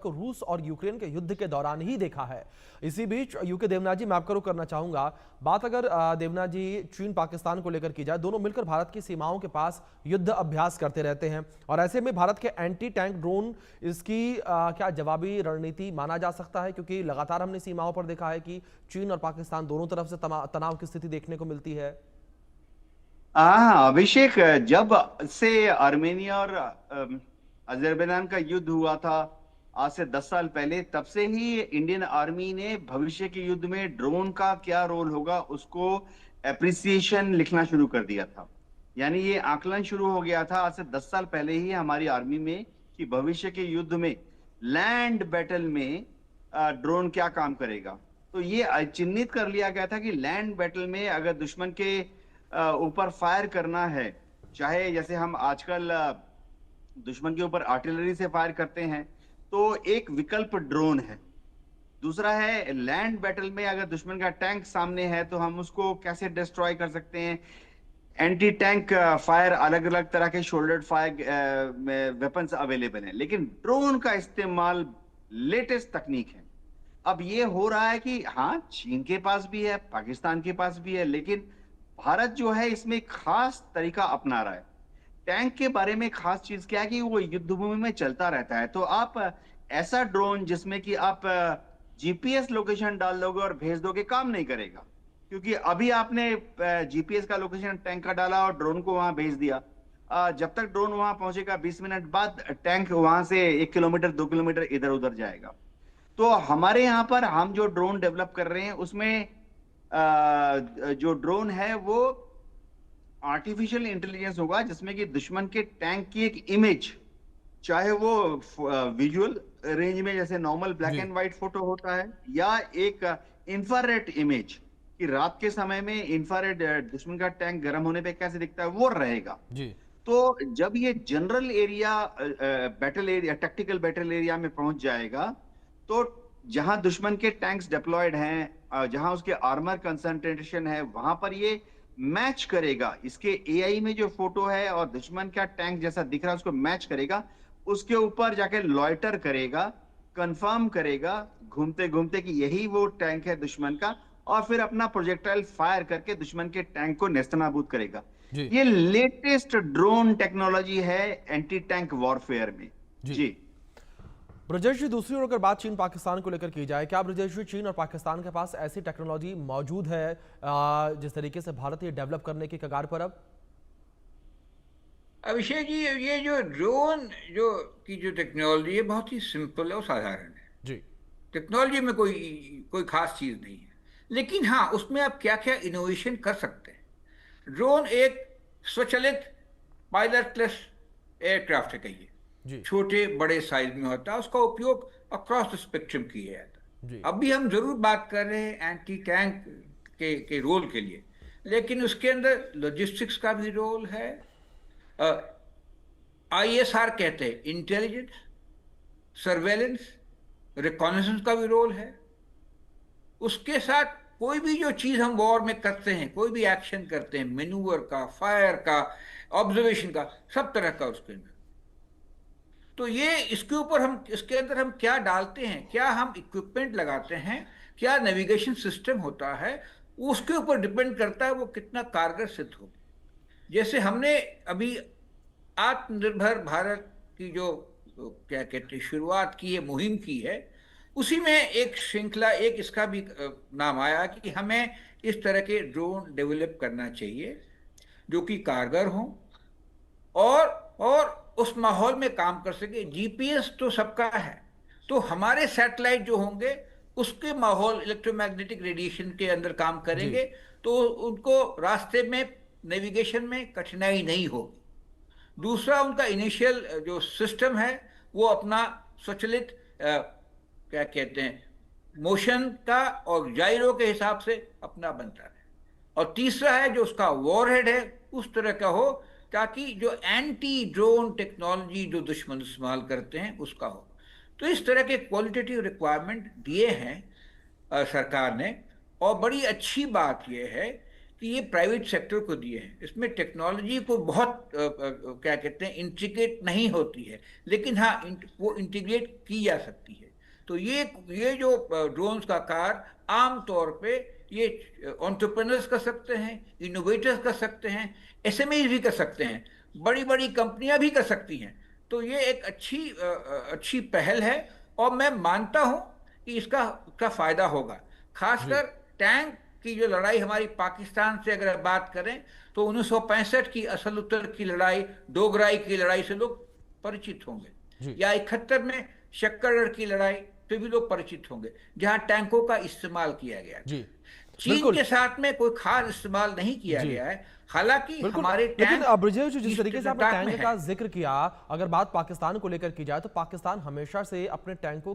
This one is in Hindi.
को रूस और यूक्रेन के युद्ध के दौरान ही देखा है। इसी बीच यूके देवनाथ जी, मैं आपको रुक करना चाहूंगा। बात अगर देवनाथ जी चीन पाकिस्तान को लेकर की जाए, दोनों मिलकर भारत की सीमाओं के पास युद्ध अभ्यास करते रहते हैं और ऐसे में भारत के एंटी टैंक ड्रोन इसकी क्या जवाबी रणनीति माना जा सकता है? क्योंकि लगातार हमने सीमाओं पर देखा है कि चीन और पाकिस्तान दोनों तरफ से तनाव की स्थिति देखने को मिलती है। हाँ अभिषेक, जब से आर्मेनिया और अजरबैजान का युद्ध हुआ था आज से 10 साल पहले, तब से ही इंडियन आर्मी ने भविष्य के युद्ध में ड्रोन का क्या रोल होगा उसको एप्रिसिएशन लिखना शुरू कर दिया था। यानी ये आकलन शुरू हो गया था आज से 10 साल पहले ही हमारी आर्मी में कि भविष्य के युद्ध में लैंड बैटल में ड्रोन क्या काम करेगा। तो ये चिन्हित कर लिया गया था कि लैंड बैटल में अगर दुश्मन के ऊपर फायर करना है, चाहे जैसे हम आजकल दुश्मन के ऊपर आर्टिलरी से फायर करते हैं, तो एक विकल्प ड्रोन है। दूसरा है लैंड बैटल में अगर दुश्मन का टैंक सामने है तो हम उसको कैसे डिस्ट्रॉय कर सकते हैं। एंटी टैंक फायर, अलग अलग तरह के शोल्डर्ड फायर वेपन्स अवेलेबल हैं, लेकिन ड्रोन का इस्तेमाल लेटेस्ट तकनीक है। अब ये हो रहा है कि हाँ, चीन के पास भी है, पाकिस्तान के पास भी है, लेकिन भारत जो है इसमें एक खास तरीका अपना रहा है। टैंक के बारे में खास चीज क्या है कि वो युद्ध भूमि में चलता रहता है। तो आप ऐसा ड्रोन जिसमें कि आप जीपीएस लोकेशन डाल दोगे और भेज दोगे, काम नहीं करेगा। क्योंकि अभी आपने जीपीएस का लोकेशन टैंक का डाला और ड्रोन को वहां भेज दिया, जब तक ड्रोन वहां पहुंचेगा 20 मिनट बाद टैंक वहां से 1 किलोमीटर 2 किलोमीटर इधर उधर जाएगा। तो हमारे यहाँ पर हम जो ड्रोन डेवलप कर रहे हैं उसमें जो ड्रोन है वो आर्टिफिशियल इंटेलिजेंस होगा, जिसमें कि दुश्मन के टैंक की एक इमेज, चाहे वो विजुअल रेंज में जैसे नॉर्मल ब्लैक जी एंड व्हाइट फोटो होता है, या एक इंफ्रारेड इमेज कि रात के समय में इंफ्रारेड दुश्मन का टैंक गर्म होने पे कैसे दिखता है, वो रहेगा। जी तो जब ये general area, battle area, tactical battle area में पहुंच जाएगा, तो जहां दुश्मन के टैंक्स डिप्लॉयड हैं, जहां उसके आर्मर कंसंट्रेशन है, वहां पर ये मैच करेगा। इसके एआई में जो फोटो है और दुश्मन का टैंक जैसा दिख रहा है उसको मैच करेगा, उसके ऊपर जाके लॉइटर करेगा, कंफर्म करेगा घूमते घूमते कि यही वो टैंक है दुश्मन का, और फिर अपना प्रोजेक्टाइल फायर करके दुश्मन के टैंक को नेस्तनाबूद करेगा। जी ये लेटेस्ट ड्रोन टेक्नोलॉजी है एंटी टैंक वॉरफेयर में। जी। जी। ब्रजेश जी, दूसरी ओर अगर बात चीन पाकिस्तान को लेकर की जाए, क्या ब्रजेश जी चीन और पाकिस्तान के पास ऐसी टेक्नोलॉजी मौजूद है जिस तरीके से भारत ये डेवलप करने की कगार पर अब? अभिषेक जी, ये जो ड्रोन जो टेक्नोलॉजी है बहुत ही सिंपल है और साधारण है। जी टेक्नोलॉजी में कोई कोई खास चीज़ नहीं है, लेकिन हाँ, उसमें आप क्या क्या इनोवेशन कर सकते हैं। ड्रोन एक स्वचालित पायलटलेस एयरक्राफ्ट है, कहिए। जी छोटे बड़े साइज में होता है, उसका उपयोग अक्रॉस द स्पेक्ट्रम किया जाता जी है। अभी हम जरूर बात कर रहे हैं एंटी टैंक के रोल के लिए, लेकिन उसके अंदर लॉजिस्टिक्स का भी रोल है। आईएसआर कहते हैं, इंटेलिजेंस, सर्वेलेंस, रिकॉनेसेंस का भी रोल है। उसके साथ कोई भी जो चीज हम वॉर में करते हैं, कोई भी एक्शन करते हैं, मेनूवर का, फायर का, ऑब्जर्वेशन का, सब तरह का उसके अंदर। तो ये इसके ऊपर हम, इसके अंदर हम क्या डालते हैं, क्या हम इक्विपमेंट लगाते हैं, क्या नेविगेशन सिस्टम होता है, उसके ऊपर डिपेंड करता है वो कितना कारगर सिद्ध हो। जैसे हमने अभी आत्मनिर्भर भारत की जो क्या कहते हैं शुरुआत की है, मुहिम की है, उसी में एक श्रृंखला, एक इसका भी नाम आया कि हमें इस तरह के ड्रोन डेवलप करना चाहिए जो कि कारगर हों और और उस माहौल में काम कर सके। जीपीएस तो सबका है, तो हमारे सैटेलाइट जो होंगे उसके माहौल इलेक्ट्रोमैग्नेटिक रेडिएशन के अंदर काम जी करेंगे, तो उनको रास्ते में नेविगेशन में कठिनाई नहीं होगी। दूसरा, उनका इनिशियल जो सिस्टम है वो अपना स्वचालित क्या कहते हैं मोशन का और जायरो के हिसाब से अपना बनता है। और तीसरा है जो उसका वॉरहेड है उस तरह का हो ताकि जो एंटी ड्रोन टेक्नोलॉजी जो दुश्मन इस्तेमाल करते हैं उसका हो। तो इस तरह के क्वालिटेटिव रिक्वायरमेंट दिए हैं सरकार ने। और बड़ी अच्छी बात यह है कि ये प्राइवेट सेक्टर को दिए हैं। इसमें टेक्नोलॉजी को बहुत क्या कहते हैं, इंट्रिकेट नहीं होती है, लेकिन हाँ वो इंटीग्रेट की जा सकती है। तो ये जो ड्रोन्स का कार्य आम तौर पे ये एंटरप्रेन्योर्स कर सकते हैं, इनोवेटर्स कर सकते हैं, एसएमईज भी कर सकते हैं, बड़ी बड़ी कंपनियां भी कर सकती हैं। तो ये एक अच्छी पहल है और मैं मानता हूं कि इसका फायदा होगा। खासकर टैंक की जो लड़ाई हमारी पाकिस्तान से अगर बात करें तो 1965 की असल उत्तर की लड़ाई, डोगराई की लड़ाई से लोग परिचित होंगे, या 71 में शक्करगढ़ की लड़ाई पे भी लोग परिचित होंगे, जहां टैंकों का इस्तेमाल किया गया। जी चीन के साथ में कोई खास इस्तेमाल नहीं किया गया है, हालांकि हमारे लेकिन टैंक ब्रजेश जिस तरीके से आपने लद्दाख में टैंक है। का जिक्र किया, अगर बात पाकिस्तान को लेकर की जाए तो पाकिस्तान हमेशा से अपने टैंकों